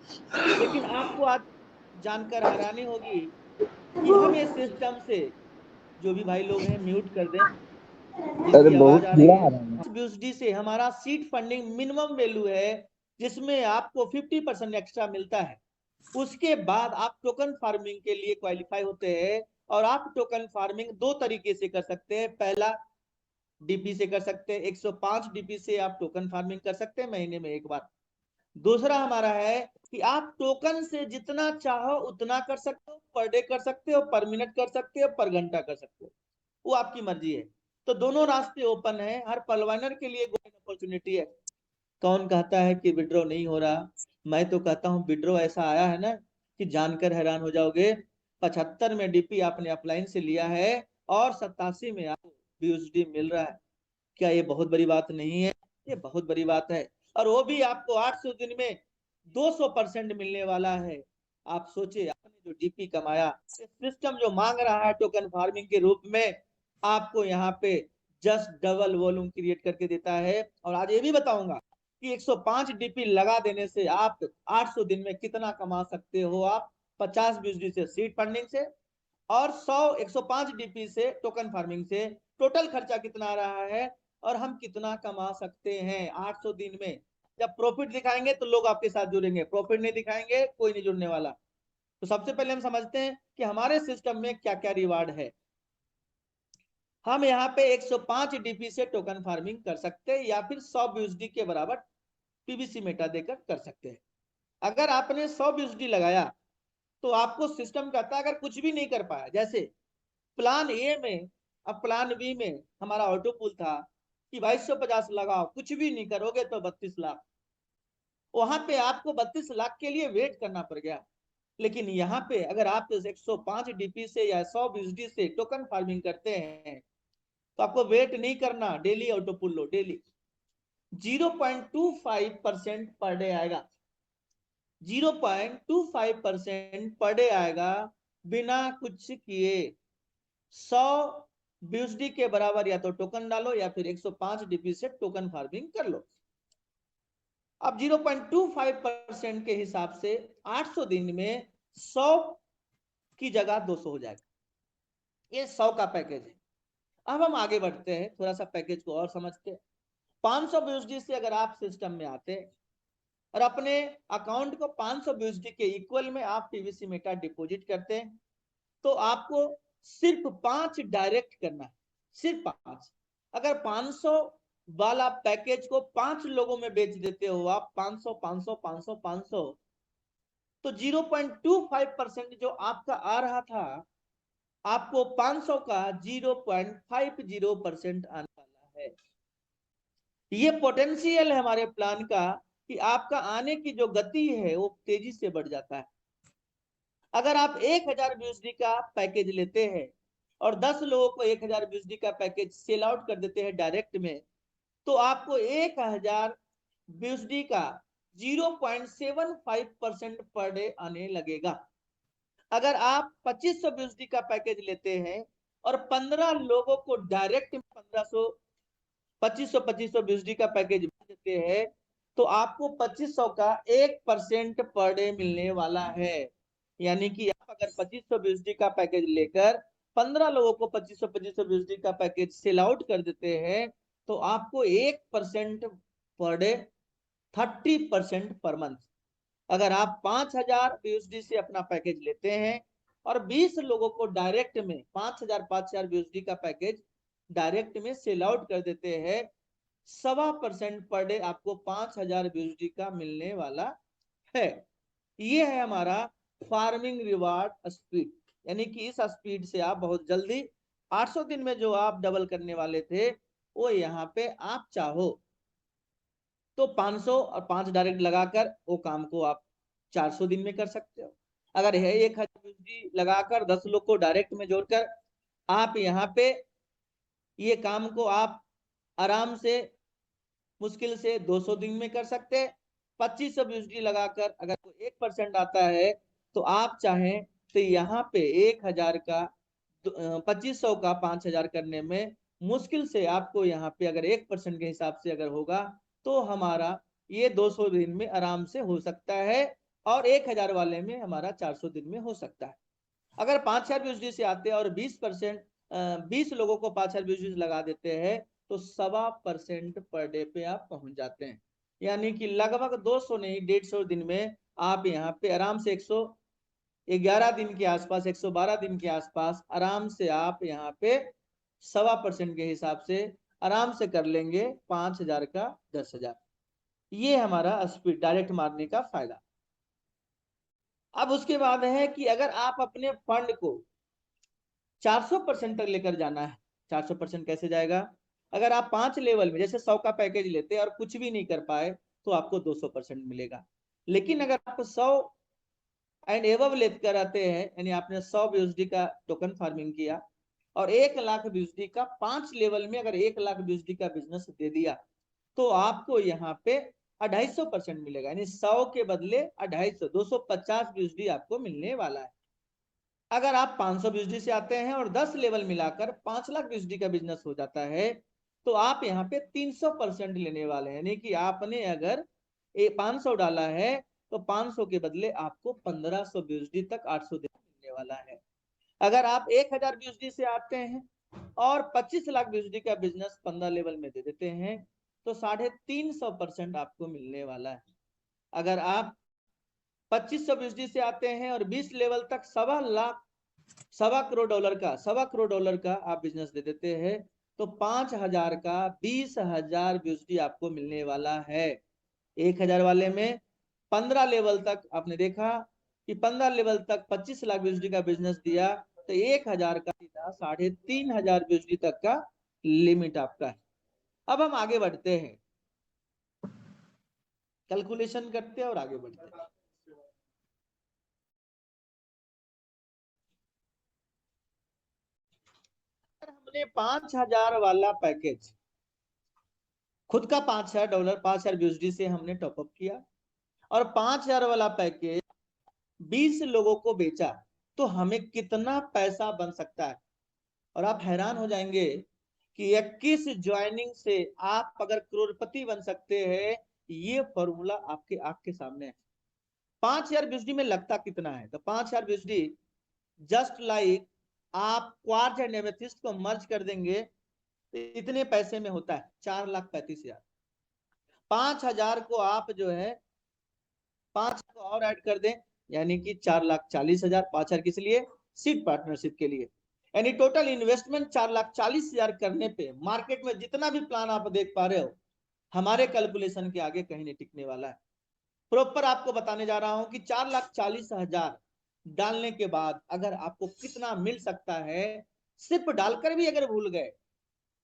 लेकिन आपको आज जानकर हैरानी होगी कि हम इस सिस्टम से, जो भी भाई लोग हैं म्यूट कर दें अरे जिनकी बहुत आवाज आ रही बुरा है। आ रहा है। BUSD से हमारा सीड फंडिंग मिनिमम वैल्यू है, जिसमें आपको 50% एक्स्ट्रा मिलता है। उसके बाद आप टोकन फार्मिंग के लिए क्वालिफाई होते हैं, और आप टोकन फार्मिंग दो तरीके से कर सकते हैं। पहला डीपी से कर सकते हैं, 105 डीपी से आप टोकन फार्मिंग कर सकते हैं महीने में एक बार। दूसरा हमारा है कि आप टोकन से जितना चाहो उतना कर सकते हो, पर डे कर सकते हो, पर मिनट कर सकते हो, पर घंटा कर सकते हो, वो आपकी मर्जी है। तो दोनों रास्ते ओपन है, हर पलवानर के लिए गोल्डन अपॉर्चुनिटी है। कौन कहता है कि विड्रॉ नहीं हो रहा? मैं तो कहता हूँ विड्रॉ ऐसा आया है ना कि जानकर हैरान हो जाओगे। 75 में डीपी आपने अपलाइन से लिया है और 87 में आपको BUSD मिल रहा है। क्या ये बहुत बड़ी बात नहीं है? ये बहुत बड़ी बात है। और वो भी आपको 800 दिन में 200% मिलने वाला है। आप सोचिए, आपने जो डीपी कमाया, सिस्टम जो मांग रहा है टोकन फार्मिंग के रूप में, आपको यहाँ पे जस्ट डबल वॉल्यूम क्रिएट करके देता है। और आज ये भी बताऊंगा कि 105 डीपी लगा देने से आप 800 दिन में कितना कमा सकते हो। आप 50 BUSD से सीड फंडिंग से, और 105 डीपी से टोकन फार्मिंग से, टोटल खर्चा कितना आ रहा है और हम कितना कमा सकते हैं 800 दिन में। जब प्रॉफिट दिखाएंगे तो लोग आपके साथ जुड़ेंगे, प्रॉफिट नहीं दिखाएंगे कोई नहीं जुड़ने वाला। तो सबसे पहले हम समझते हैं कि हमारे सिस्टम में क्या क्या रिवार्ड है। हम यहाँ पे 105 डीपी से टोकन फार्मिंग कर सकते हैं, या फिर 100 BUSD के बराबर पीबीसी मेटा देकर कर सकते हैं। अगर आपने 100 BUSD लगाया तो आपको सिस्टम कहता है, अगर कुछ भी नहीं कर पाया, जैसे प्लान ए में, अब प्लान बी में हमारा ऑटो पुल था कि 2250 लगाओ, कुछ भी नहीं करोगे तो 32 लाख। वहां पे आपको 32 लाख के लिए वेट करना पड़ गया। लेकिन यहाँ पे अगर आप 105 डीपी से या 100 BUSD से टोकन फार्मिंग करते हैं तो आपको वेट नहीं करना, डेली ऑटो पुल लो, डेली 0.25% पर डे आएगा। 0.25% पर डे आएगा, बिना कुछ किए। 100 BUSD के बराबर या तो टोकन डालो या फिर 105 डीपी से टोकन फार्मिंग कर लो। अब 0.25% के हिसाब से 800 दिन में 100 की जगह 200 हो जाएगा। ये 100 का पैकेज है। अब हम आगे बढ़ते हैं, थोड़ा सा पैकेज को और समझते हैं। 500 BUSD से अगर आप सिस्टम में आते हैं और अपने अकाउंट को 500 BUSD के इक्वल में आप पीवीसी मेटा डिपॉजिट करते हैं, तो आपको सिर्फ 5 डायरेक्ट करना है, सिर्फ 5। अगर 500 वाला पैकेज को 5 लोगों में बेच देते हो आप, 500 500 500 500, तो 0.25% जो आपका आ रहा था, आपको 500 का 0.50% आने वाला है। ये पोटेंशियल है हमारे प्लान का कि आपका आने की जो गति है वो तेजी से बढ़ जाता है। अगर आप 1000 BUSD का पैकेज लेते हैं और 10 लोगों को 1000 BUSD का पैकेज सेल आउट कर देते हैं डायरेक्ट में, तो आपको 1000 BUSD का 0.75% पर डे आने लगेगा। अगर आप 2500 BUSD का पैकेज लेते हैं और 15 लोगों को डायरेक्ट 1500 2500 BUSD का पैकेज देते हैं, तो आपको 2500 का 1% पर डे मिलने वाला है। यानी कि आप अगर 2500 BUSD का पैकेज लेकर 15 लोगों को 2500 BUSD का पैकेज सेल आउट कर देते हैं, तो आपको 1% पर डे, 30% पर मंथ। अगर आप 5000 BUSD से अपना पैकेज लेते हैं और 20 लोगों को डायरेक्ट में 5000 BUSD का पैकेज डायरेक्ट में सेल आउट कर देते हैं, 1.25% पर डे आपको 5000 BUSD का मिलने वाला है। ये है हमारा फार्मिंग रिवार्ड स्पीड। यानी कि इस स्पीड से आप बहुत जल्दी 800 दिन में जो आप डबल करने वाले थे, वो यहाँ पे आप चाहो तो 500 और 5 डायरेक्ट लगाकर वो काम को आप 400 दिन में कर सकते हो। अगर है 1000 BUSD लगाकर 10 लोग को डायरेक्ट में जोड़कर आप यहाँ पे ये काम को आप आराम से, मुश्किल से 200 दिन में कर सकते हैं। 2500 BUSD लगाकर अगर कोई 1% आता है, तो आप चाहें तो यहाँ पे 1000 का 2500 का 5000 करने में मुश्किल से आपको यहाँ पे अगर 1% के हिसाब से अगर होगा, तो हमारा ये 200 दिन में आराम से हो सकता है। और 1000 वाले में हमारा 400 दिन में हो सकता है। अगर 5000 यूएसडी से आते हैं और 20% 20 लोगों को 5000 यूएसडी लगा देते हैं तो 1.25% पर डे पे आप पहुंच जाते हैं। यानी कि लगभग 200 नहीं 150 दिन में आप यहाँ पे आराम से 111 दिन के आसपास 112 दिन के आसपास आराम से आप यहाँ पे 1.25% के हिसाब से आराम से कर लेंगे 5000 का 10,000। ये हमारा स्पीड डायरेक्ट मारने का फायदा। अब उसके बाद है कि अगर आप अपने फंड को 400% तक लेकर जाना है, 400% कैसे जाएगा? अगर आप 5 लेवल में जैसे 100 का पैकेज लेते हैं और कुछ भी नहीं कर पाए तो आपको 200% मिलेगा। लेकिन अगर आप 100 एंड एवव लेकर आते हैं, यानी आपने 100 BUSD का टोकन फार्मिंग किया और 1 लाख BUSD का 5 लेवल में अगर 1 लाख BUSD का बिजनेस दे दिया तो आपको यहाँ पे 250% मिलेगा, यानी 100 के बदले 250 250 BUSD आपको मिलने वाला है। अगर आप 500 BUSD से आते हैं और 10 लेवल मिलाकर 5 लाख BUSD का बिजनेस हो जाता है तो आप यहाँ पे 300% लेने वाले हैं, यानी कि आपने अगर 500 डाला है तो 500 के बदले आपको 1500 BUSD तक 800 दिन मिलने वाला है। अगर आप 1000 BUSD से आते हैं और 25 लाख BUSD का बिजनेस 15 लेवल में दे देते हैं तो 350% आपको मिलने वाला है। अगर आप 2500 BUSD से आते हैं और 20 लेवल तक $1.25 करोड़ का आप बिजनेस दे देते हैं तो 5000 का 20,000 BUSD आपको मिलने वाला है। 1000 वाले में 15 लेवल तक आपने देखा कि 15 लेवल तक 25 लाख BUSD का बिजनेस दिया तो 1000 का सीधा 3500 BUSD तक का लिमिट आपका है। अब हम आगे बढ़ते हैं, कैलकुलेशन करते हैं और आगे बढ़ते हैं। हमने 5000 वाला पैकेज खुद का $5000 $5000 BUSD से हमने टॉपअप किया और 5000 वाला पैकेज 20 लोगों को बेचा तो हमें कितना पैसा बन सकता है? और आप हैरान हो जाएंगे कि 21 ज्वाइनिंग से आप अगर करोड़पति बन सकते हैं। ये फॉर्मूला आपके आंख के सामने है। 5000 BUSD में लगता कितना है? तो 5000 BUSD जस्ट लाइक आप क्वार्ट्ज एंड एमेथिस्ट को मर्ज कर देंगे तो इतने पैसे में होता है 4,35,000। 5000 को आप जो है 5 को और ऐड कर दें यानी कि 4,40,000। 5000 किस लिए? सीड पार्टनरशिप के लिए। यानी टोटल इन्वेस्टमेंट 4,40,000 करने पे मार्केट में जितना भी प्लान आप देख पा रहे हो हमारे कैलकुलेशन के आगे कहीं नहीं टिकने वाला है। प्रॉपर आपको बताने जा रहा हूं कि 4,40,000 डालने के बाद अगर आपको कितना मिल सकता है। सिर्फ डालकर भी अगर भूल गए,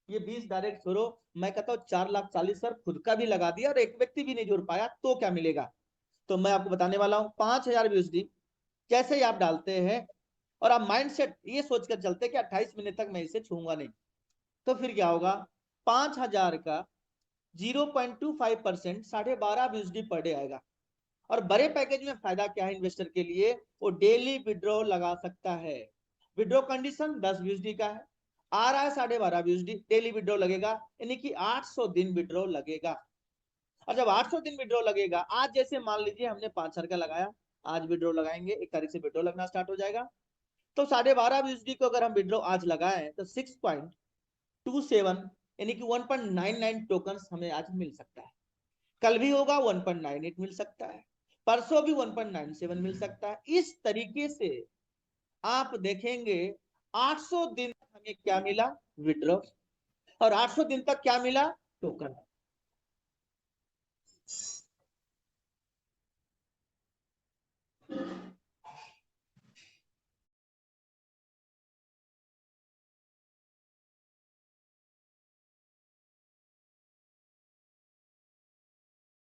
ये 20 डायरेक्ट छोड़ो, मैं कहता हूँ 4,40,000 खुद का भी लगा दिया और एक व्यक्ति भी नहीं जोड़ पाया तो क्या मिलेगा? तो मैं आपको बताने वाला हूं 5000 BUSD कैसे ही आप डालते हैं और आप माइंडसेट ये सोचकर चलते कि 28 महीने तक मैं इसे छूंगा नहीं। तो फिर क्या होगा? 5000 का 0.25% 12.5 BUSD पर डे आएगा। और बड़े पैकेज में फायदा क्या है इन्वेस्टर के लिए? वो डेली विड्रॉ लगा सकता है। विड्रॉ कंडीशन 10 BUSD का है, आ रहा है 12.5 BUSD, डेली विड्रॉ लगेगा यानी कि 800 दिन विड्रॉ लगेगा। और जब 800 दिन विड्रॉ लगेगा, आज जैसे मान लीजिए हमने 5,000 का लगाया, आज विड्रॉ लगाएंगे 1 तारीख से विड्रॉ लगना स्टार्ट हो जाएगा। तो 12.5 BUSD को अगर हम विड्रॉ आज लगाएं तो 6.27 यानी कि 1.99 टोकन हमें आज मिल सकता है। कल भी होगा 1.98 मिल सकता है, परसों भी 1.97 मिल सकता है। इस तरीके से आप देखेंगे 800 दिन तक हमें क्या मिला? विड्रॉ। और 800 दिन तक क्या मिला? टोकन।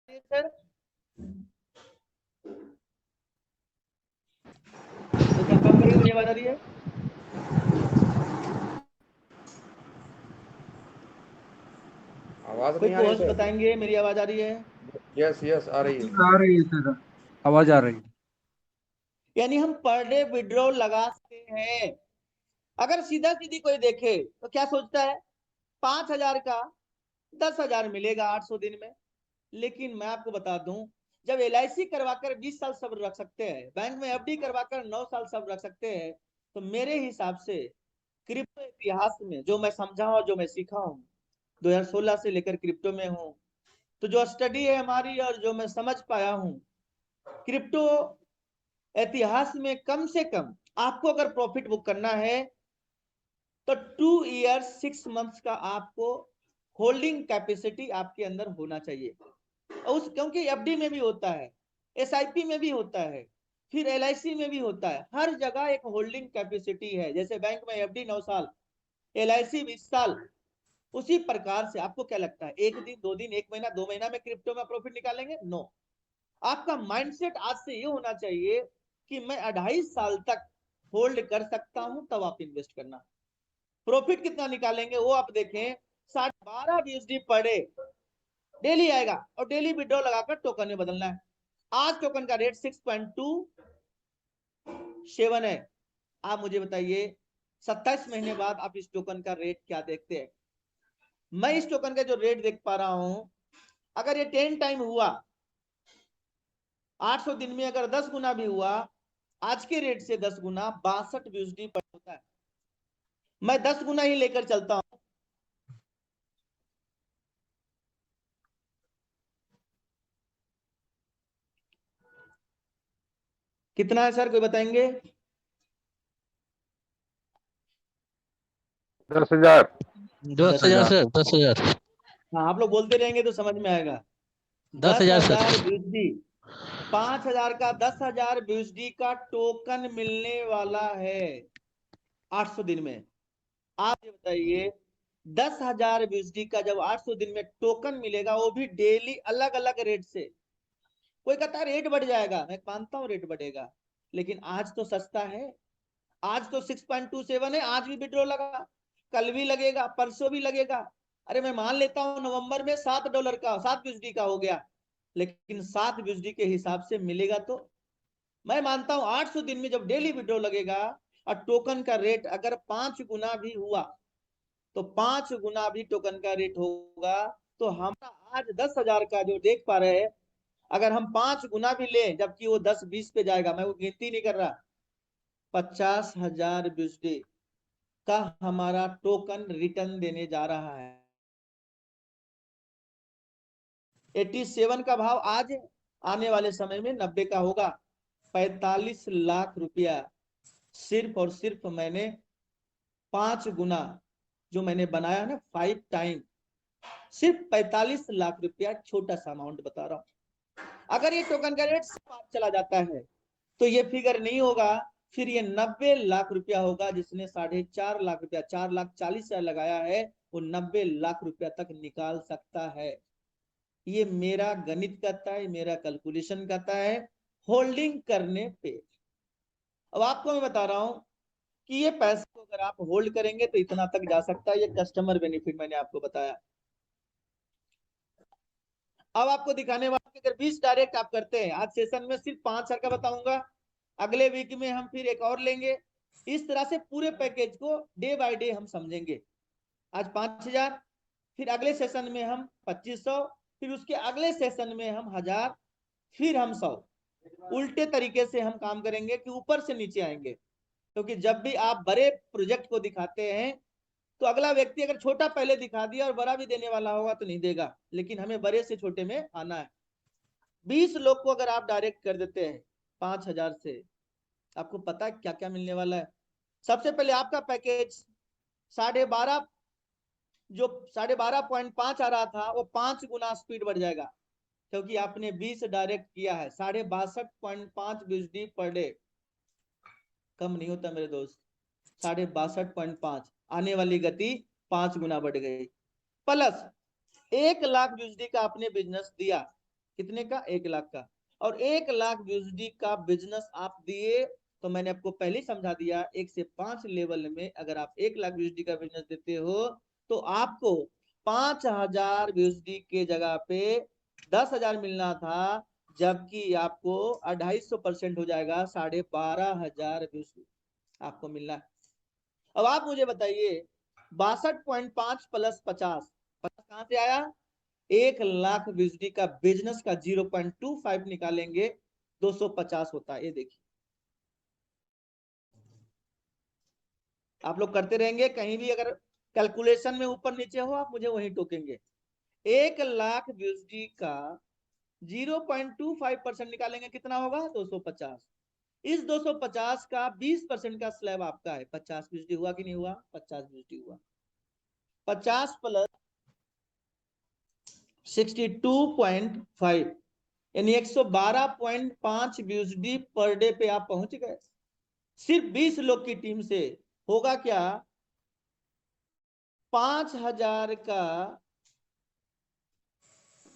सर तो कंफर्म करिए मेरी आवाज आ रही है? आवाज कोई नहीं आ रही होस्ट सर। बताएंगे मेरी आवाज आ रही है? यस यस आ रही है। आ रही है सर, आवाज आ रही है। यानी हम पर डे विड्रॉ लगा सकते हैं। अगर सीधा सीधी कोई देखे तो क्या सोचता है? 5000 का 10,000 मिलेगा 800 दिन में। लेकिन मैं आपको बता दूं, जब LIC करवाकर 20 साल सब रख सकते हैं, बैंक में FD करवाकर 9 साल सब रख सकते हैं, तो मेरे हिसाब से क्रिप्टो इतिहास में जो मैं समझा हूं, जो मैं सीखा हूं, 2016 से लेकर क्रिप्टो में हूं, तो जो स्टडी है हमारी और जो मैं समझ पाया हूं, क्रिप्टो इतिहास में कम से कम आपको अगर प्रॉफिट बुक करना है तो 2 ईयर्स 6 मंथ्स का आपको होल्डिंग कैपेसिटी आपके अंदर होना चाहिए। उस क्योंकि FD में भी होता है, SIP में भी होता है, फिर LIC में भी होता है, हर जगह एक होल्डिंग कैपेसिटी है। जैसे बैंक में FD 9 साल, LIC 20 साल, उसी प्रकार से आपको क्या लगता है 1 दिन 2 दिन 1 महीना 2 महीना में क्रिप्टो में प्रॉफिट निकालेंगे? नो। आपका माइंडसेट आज से ये होना चाहिए कि मैं 2.5 साल तक होल्ड कर सकता हूं, तब आप इन्वेस्ट करना। प्रॉफिट कितना निकालेंगे वो आप देखें, 12 BUSD पर डे डेली आएगा और डेली विड्रॉ लगाकर टोकन में बदलना है। आज टोकन का रेट 6.27 है। आप मुझे बताइए 27 महीने बाद आप इस टोकन का रेट क्या देखते हैं? मैं इस टोकन का जो रेट देख पा रहा हूं, अगर ये 10 टाइम हुआ, 800 दिन में अगर 10 गुना भी हुआ, आज के रेट से 10 गुना 62 BUSD पर होता है। मैं 10 गुना ही लेकर चलता हूं। कितना है सर, कोई बताएंगे? 10,000। 10,000 सर, 10,000। हाँ, आप लोग बोलते रहेंगे तो समझ में आएगा। 10,000 सर। 10,000 BUSD, 5,000 का 10,000 BUSD का टोकन मिलने वाला है 800 दिन में। आप ये बताइए 10,000 BUSD का जब 800 दिन में टोकन मिलेगा, वो भी डेली अलग अलग रेट से। कोई कहता है रेट बढ़ जाएगा, मैं मानता हूं रेट बढ़ेगा, लेकिन आज तो सस्ता है। आज तो 6.27 है, आज भी विड्रॉ लगा, कल भी लगेगा, परसों भी लगेगा। अरे मैं मान लेता हूं नवंबर में $7 का 7 BUSD का हो गया, लेकिन 7 BUSD के हिसाब से मिलेगा। तो मैं मानता हूं 800 दिन में जब डेली विड्रॉ लगेगा और टोकन का रेट अगर 5 गुना भी हुआ, तो 5 गुना भी टोकन का रेट होगा। तो हमारा आज 10,000 का जो देख पा रहे हैं, अगर हम 5 गुना भी लें, जबकि वो 10-20 पे जाएगा, मैं वो गिनती नहीं कर रहा, 50,000 BUSD का हमारा टोकन रिटर्न देने जा रहा है। 87 का भाव आज, आने वाले समय में 90 का होगा। 45 लाख रुपया सिर्फ और सिर्फ मैंने 5 गुना जो मैंने बनाया ना 5 टाइम, सिर्फ 45 लाख रुपया, छोटा सा अमाउंट बता रहा हूं। अगर ये टोकन का रेट चला जाता है तो ये फिगर नहीं होगा, फिर ये 90 लाख रुपया होगा। जिसने 4.5 लाख रुपया, 4,40,000 लगाया है, वो 90 लाख रुपया तक निकाल सकता है। ये मेरा गणित कहता है, मेरा कैलकुलेशन कहता है, होल्डिंग करने पे। अब आपको मैं बता रहा हूं कि ये पैसे को अगर आप होल्ड करेंगे तो इतना तक जा सकता है। ये कस्टमर बेनिफिट मैंने आपको बताया। अब आपको दिखाने वाला कि अगर 20 डायरेक्ट आप करते हैं, आज सेशन में सिर्फ 5,000 का बताऊंगा, अगले वीक में हम फिर एक और लेंगे। इस तरह से पूरे पैकेज को डे बाय डे हम समझेंगे। आज 5,000, फिर अगले सेशन में हम 2,500, फिर उसके अगले सेशन में हम 1,000, फिर हम 100। उल्टे तरीके से हम काम करेंगे कि ऊपर से नीचे आएंगे। क्योंकि जब भी आप बड़े प्रोजेक्ट को दिखाते हैं, तो अगला व्यक्ति अगर छोटा पहले दिखा दिया और बड़ा भी देने वाला होगा तो नहीं देगा, लेकिन हमें बड़े से छोटे में आना है। 20 लोग को अगर आप डायरेक्ट कर देते हैं 5,000 से, आपको पता है क्या क्या मिलने वाला है। सबसे पहले आपका पैकेज 12.5, जो 12.5 आ रहा था, वो 5 गुना स्पीड बढ़ जाएगा, क्योंकि आपने 20 डायरेक्ट किया है। 62.5 BUSD पर डे कम नहीं होता मेरे दोस्त। 62.5 आने वाली गति 5 गुना बढ़ गई। प्लस 1 लाख BUSD का आपने बिजनेस दिया। कितने का? 1 लाख का। और 1 लाख BUSD का बिजनेस आप दिए, तो मैंने आपको पहले ही समझा दिया, 1 से 5 लेवल में अगर आप 1 लाख BUSD का बिजनेस देते हो, तो आपको 5,000 BUSD के जगह पे 10,000 मिलना था, जबकि आपको 250% हो जाएगा, 12,500 BUSD आपको मिलना है। अब आप मुझे बताइए 62.5 प्लस 50 कहां से आया? 1,00,000 BSD का बिजनेस का 0.25 निकालेंगे 250 होता है। ये देखिए, आप लोग करते रहेंगे, कहीं भी अगर कैलकुलेशन में ऊपर नीचे हो आप मुझे वहीं टोकेंगे। 1,00,000 BSD का 0.25% निकालेंगे, कितना होगा? 250। इस 250 का 20% का स्लैब आपका है। 50 BSD हुआ कि नहीं हुआ? 50 BSD हुआ। 50 प्लस 62.5 यानी 112.5 BSD पर डे पे आप पहुंच गए। सिर्फ 20 लोग की टीम से होगा क्या? 5,000 का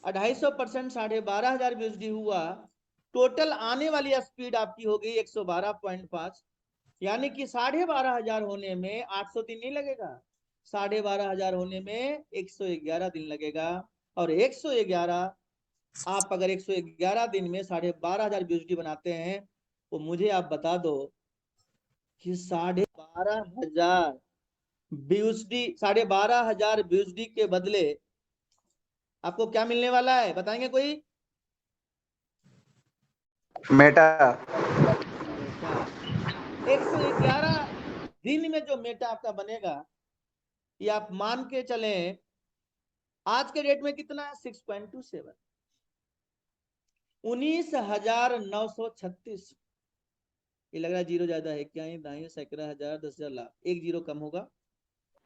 250%, 12,500 BSD हुआ। टोटल आने वाली स्पीड आपकी हो गई 112.5, यानी कि 12,500 होने में 800 दिन नहीं लगेगा, 12,500 होने में 111 दिन लगेगा। और 111, आप अगर 111 दिन में 12,500 BSD बनाते हैं तो मुझे आप बता दो कि 12,500 BSD, 12,500 BSD के बदले आपको क्या मिलने वाला है? बताएंगे कोई? मेटा। 111 दिन में जो मेटा आपका बनेगा, ये आप मान के चलें आज के डेट में कितना है? 6.27, 19,936। ये लग रहा है जीरो ज्यादा है क्या? दाई सैकड़ा हजार 10,000 लाख, एक जीरो कम होगा।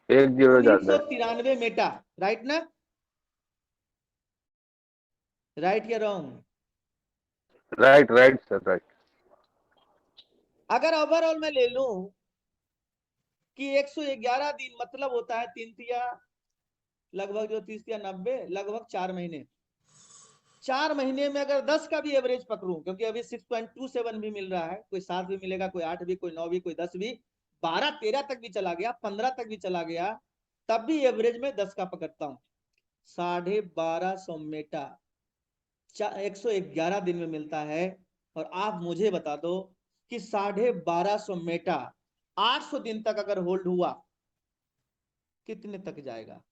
1-0 ज्यादा है। 1993 मेटा, राइट ना? राइट या wrong? Right right sir, right. अगर ओवरऑल मैं ले लूं कि 111 दिन मतलब होता है 3 तिया लगभग, जो 30 या 90, लगभग 4 महीने। 4 महीने में अगर 10 का भी एवरेज पकड़ूं, क्योंकि अभी 6.27 भी मिल रहा है, कोई 7 भी मिलेगा, कोई 8 भी, कोई 9 भी, कोई 10 भी, 12-13 तक भी चला गया, 15 तक भी चला गया, तब भी एवरेज में 10 का पकड़ता हूं। 1250 मेटा 111 दिन में मिलता है। और आप मुझे बता दो कि 1250 मेटा 800 दिन तक अगर होल्ड हुआ, कितने तक जाएगा?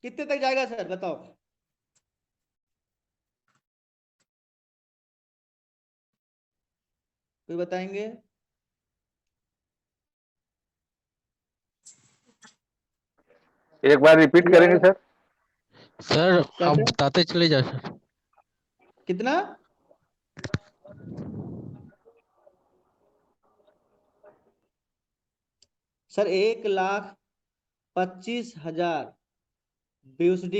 कितने तक जाएगा सर, बताओ? कोई बताएंगे? एक बार रिपीट करेंगे सर? सर आप कैसे? बताते चले जाओ सर। कितना? सर 1,25,000 BSD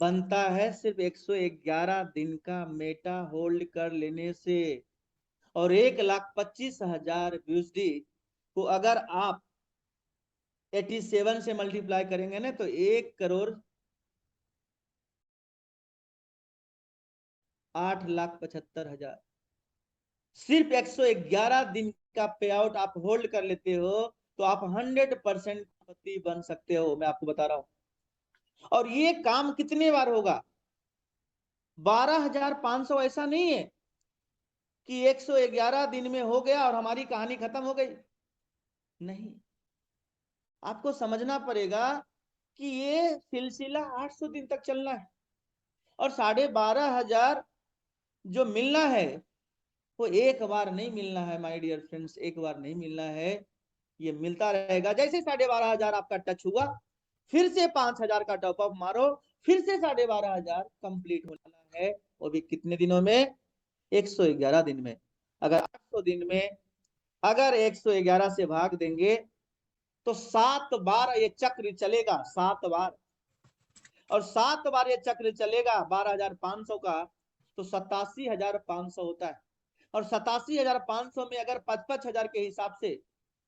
बनता है सिर्फ 111 दिन का मेटा होल्ड कर लेने से। और 1,25,000 BSD को अगर आप 87 से मल्टीप्लाई करेंगे ना तो 1,08,75,000। सिर्फ 111 दिन का पे आउट आप होल्ड कर लेते हो तो आप 100% पति बन सकते हो, मैं आपको बता रहा हूं। और ये काम कितने बार होगा? 12,500 ऐसा नहीं है कि 111 दिन में हो गया और हमारी कहानी खत्म हो गई। नहीं, आपको समझना पड़ेगा कि ये सिलसिला 800 दिन तक चलना है। और 12,500 जो मिलना है वो एक बार नहीं मिलना है माय डियर फ्रेंड्स, एक बार नहीं मिलना है, ये मिलता रहेगा। जैसे 12,500 आपका टच हुआ, फिर से 5,000 का टॉप अप मारो, फिर से 12,500 कंप्लीट होना है। वो भी कितने दिनों में? 111 दिन में। अगर 800 दिन में अगर 111 से भाग देंगे तो 7 बार ये चक्र चलेगा, 7 बार। और 7 बार ये चक्र चलेगा 12,500 का, तो 87,500 होता है। और 87,500 में अगर 5,500 के हिसाब से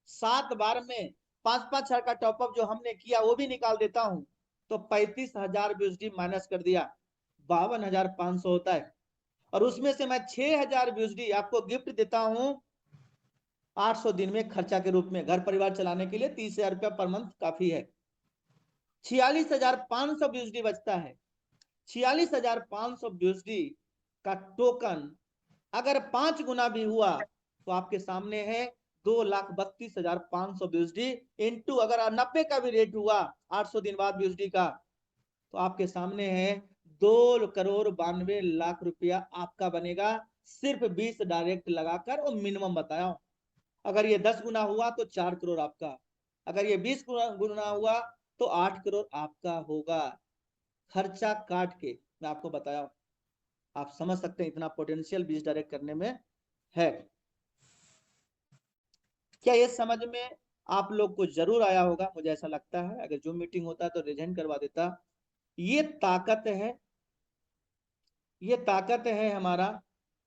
7 बार में 5,500 का टॉपअप जो हमने किया वो भी निकाल देता हूं, तो 35,000 BSD माइनस कर दिया, 52,500 होता है। और उसमें से मैं 6,000 BSD आपको गिफ्ट देता हूं 800 दिन में खर्चा के रूप में। घर परिवार चलाने के लिए 30,000 रुपया पर मंथ काफी है। 46,500 BSD बचता है। 46,500 BSD का टोकन अगर 5 गुना भी हुआ तो आपके सामने है 2,32,500 BUSD इंटू अगर 90 का भी रेट हुआ 800 दिन बाद BUSD का, तो आपके सामने है 2,92,00,000 रुपया आपका बनेगा, सिर्फ 20 डायरेक्ट लगाकर, और मिनिमम बताया। अगर ये 10 गुना हुआ तो 4 करोड़ आपका, अगर ये 20 गुना हुआ तो 8 करोड़ आपका होगा, खर्चा काट के। मैं आपको बताया, आप समझ सकते हैं इतना पोटेंशियल 20 डायरेक्ट करने में है। क्या ये समझ में आप लोग को जरूर आया होगा, मुझे ऐसा लगता है। अगर जो मीटिंग होता तो रिजेंट करवा देता। ये ताकत है, ये ताकत है हमारा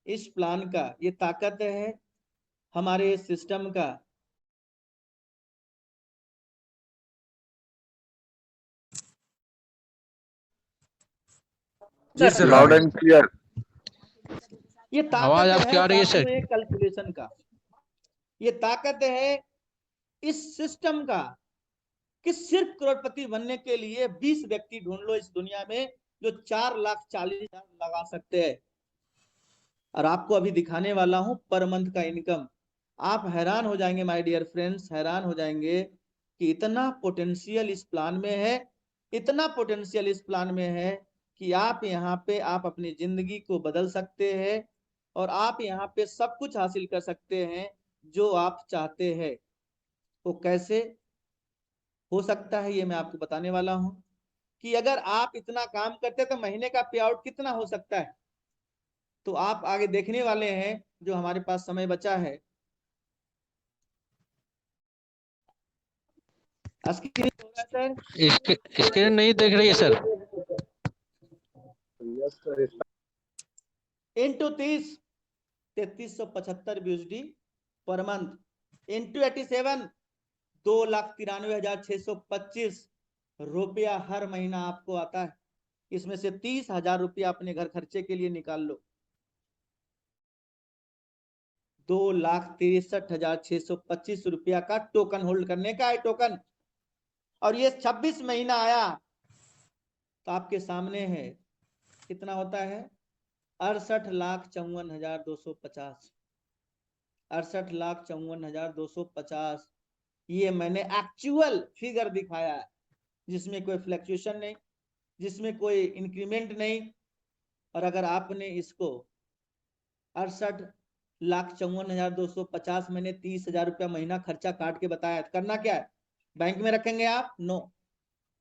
इस प्लान का, ये ताकत है हमारे सिस्टम का। जी सर, लाउड एंड क्लियर। ये आवाज ताकत आपकी है आ रही है साथियों सर? ये कैलकुलेशन का, ये ताकत है इस सिस्टम का कि सिर्फ करोड़पति बनने के लिए 20 व्यक्ति ढूंढ लो इस दुनिया में जो 4,40,000 लगा सकते हैं। और आपको अभी दिखाने वाला हूं पर मंथ का इनकम। आप हैरान हो जाएंगे माय डियर फ्रेंड्स, हैरान हो जाएंगे कि इतना पोटेंशियल इस प्लान में है, इतना पोटेंशियल इस प्लान में है कि आप यहाँ पे आप अपनी जिंदगी को बदल सकते हैं और आप यहाँ पे सब कुछ हासिल कर सकते हैं जो आप चाहते हैं। वो कैसे हो सकता है ये मैं आपको बताने वाला हूं कि अगर आप इतना काम करते तो महीने का पे आउट कितना हो सकता है, तो आप आगे देखने वाले हैं जो हमारे पास समय बचा है। स्क्रीन हो रहा है सर? स्क्रीन नहीं देख रही है sir. Into 30 3375 BUSD per month into 87 2,93,625 रुपया हर महीना आपको आता है। इसमें से 30,000 रुपया अपने घर खर्चे के लिए निकाल लो। 2,63,625 रुपया का टोकन होल्ड करने का है, टोकन। और ये 26 महीना आया तो आपके सामने है कितना होता है, 68,54,250, 68,54,250। ये मैंने एक्चुअल फिगर दिखाया है जिसमें कोई फ्लक्चुएशन नहीं, जिसमें कोई इंक्रीमेंट नहीं। और अगर आपने इसको 68,54,250 मैंने 30,000 रुपया महीना खर्चा काट के बताया, करना क्या है, बैंक में रखेंगे आप? नो,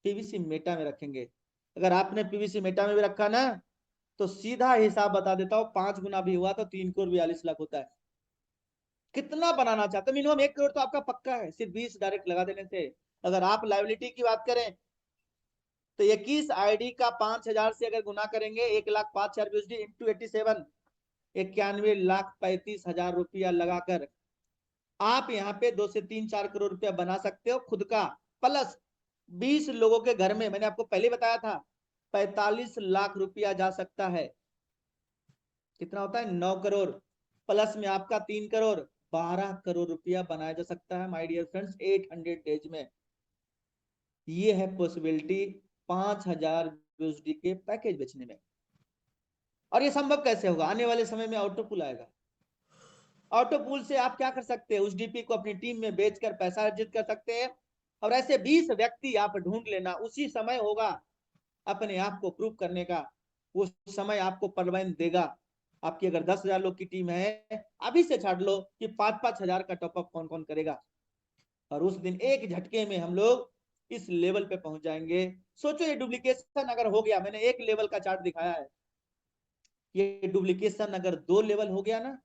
पीवीसी मेटा में रखेंगे। अगर आपने पीवीसी मेटा में भी रखा ना तो सीधा हिसाब बता देता हूं, 5 गुना भी हुआ तो 3,42,00,000 होता है। कितना बनाना चाहते, मिनिमम 1 करोड़ तो आपका पक्का है सिर्फ 20 डायरेक्ट लगा देने से। अगर आप लायबिलिटी की बात करें तो 21 आईडी का 5,000 से अगर गुना करेंगे 1,05,000 BUSD इंटू 87 91,35,000 रुपया लगाकर आप यहाँ पे 2 से 3-4 करोड़ रुपया बना सकते हो खुद का। प्लस 20 लोगों के घर में, मैंने आपको पहले बताया था 45 लाख रुपया जा सकता है। कितना होता है, 9 करोड़। प्लस में आपका 3 करोड़, 12 करोड़ रुपया बनाया जा सकता है माय डियर फ्रेंड्स 800 डेज में। ये है पॉसिबिलिटी 5,000 BUSD के पैकेज बेचने में। और ये संभव कैसे होगा, आने वाले समय में ऑटो पूल आएगा। ऑटो पूल से आप क्या कर सकते हैं, उस डीपी को अपनी टीम में बेचकर पैसा अर्जित कर सकते हैं। और ऐसे 20 व्यक्ति आप ढूंढ लेना, उसी समय होगा अपने आप को प्रूव करने का। वो समय आपको परवान देगा। आपकी अगर 10,000 लोग की टीम है, अभी से छाट लो कि 5-5 हजार का टॉपअप कौन कौन करेगा। और उस दिन एक झटके में हम लोग इस लेवल पे पहुंच जाएंगे। सोचो ये डुप्लीकेशन अगर हो गया, मैंने एक लेवल का चार्ट दिखाया है, ये डुप्लीकेशन अगर 2 लेवल हो गया ना,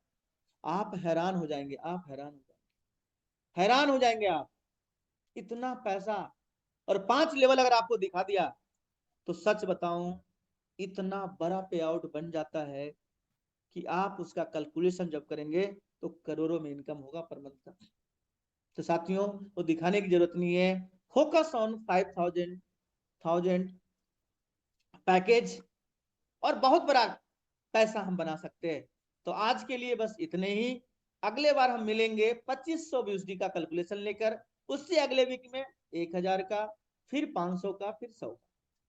आप हैरान हो जाएंगे, आप हैरान हो जाएंगे, हैरान हो जाएंगे आप। इतना पैसा। और 5 लेवल अगर आपको दिखा दिया तो सच बताऊं इतना बड़ा पे आउट बन जाता है कि आप उसका कैलकुलेशन जब करेंगे तो करोड़ों में इनकम होगा पर मंथ का। तो साथियों वो दिखाने की जरूरत नहीं है, फोकस ऑन 5,000 पैकेज और बहुत बड़ा पैसा हम बना सकते हैं। तो आज के लिए बस इतने ही। अगले बार हम मिलेंगे 2500 BUSD का कैलकुलेशन लेकर, उससे अगले वीक में 1,000 का, फिर 500 का, फिर 100 का।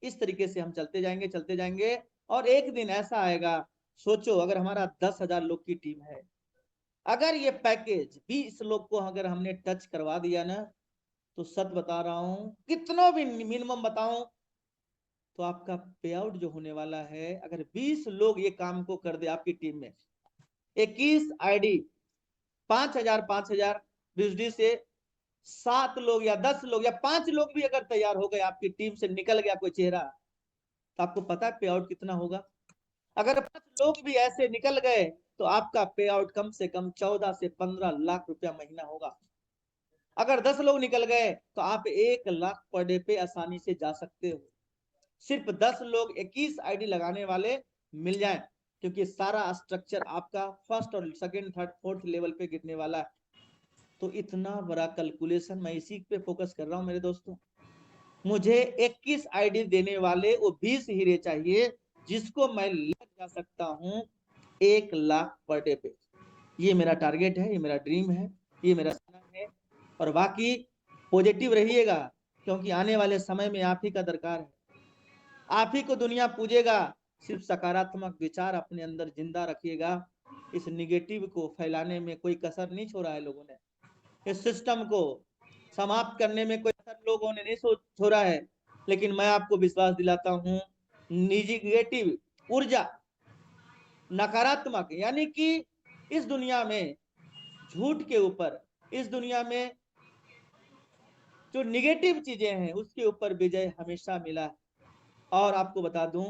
इस तरीके से हम चलते जाएंगे और एक दिन ऐसा आएगा, सोचो अगर हमारा 10,000 लोग की टीम है अगर ये पैकेज 20 लोग को अगर हमने टच करवा दिया ना, तो सच बता रहा हूं, कितना भी मिनिमम बताऊं, तो आपका पे आउट जो होने वाला है, अगर 20 लोग ये काम को कर दे आपकी टीम में, 21 आईडी 5,000 बिजली से 7 लोग या 10 लोग या 5 लोग भी अगर तैयार हो गए, आपकी टीम से निकल गया कोई चेहरा, तो आपको पता है पे आउट कितना होगा? अगर 5 लोग भी ऐसे निकल गए, तो आपका पे आउट कम से कम 14 से 15 लाख रुपया महीना होगा। अगर 10 लोग निकल गए, तो आप 1 लाख पर डे पे आसानी से जा सकते हो। सिर्फ 10 लोग 21 आईडी लगाने वाले मिल जाएं, क्योंकि सारा स्ट्रक्चर आपका फर्स्ट और सेकंड थर्ड फोर्थ लेवल पे गिरने वाला है। तो इतना बड़ा कैलकुलेशन, मैं इसी पे फोकस कर रहा हूं मेरे दोस्तों। मुझे 21 आईडी देने वाले वो 20 हीरे चाहिए, जिसको मैं लग जा सकता हूं 1 लाख पर डे पे। ये मेरा टारगेट है, ये मेरा ड्रीम है, ये मेरा सपना है। और बाकी पॉजिटिव रहिएगा, क्योंकि आने वाले समय में आप ही का दरकार है। आप ही को दुनिया पूजेगा। सिर्फ सकारात्मक विचार अपने अंदर जिंदा रखिएगा। इस निगेटिव को फैलाने में कोई कसर नहीं छोड़ा है लोगों ने। इस सिस्टम को समाप्त करने में कोई कसर लोगों ने नहीं छोड़ा है। लेकिन मैं आपको विश्वास दिलाता हूं, निगेटिव ऊर्जा, नकारात्मक, यानी कि इस दुनिया में झूठ के ऊपर, इस दुनिया में जो निगेटिव चीजें हैं, उसके ऊपर विजय हमेशा मिला है। और आपको बता दूं,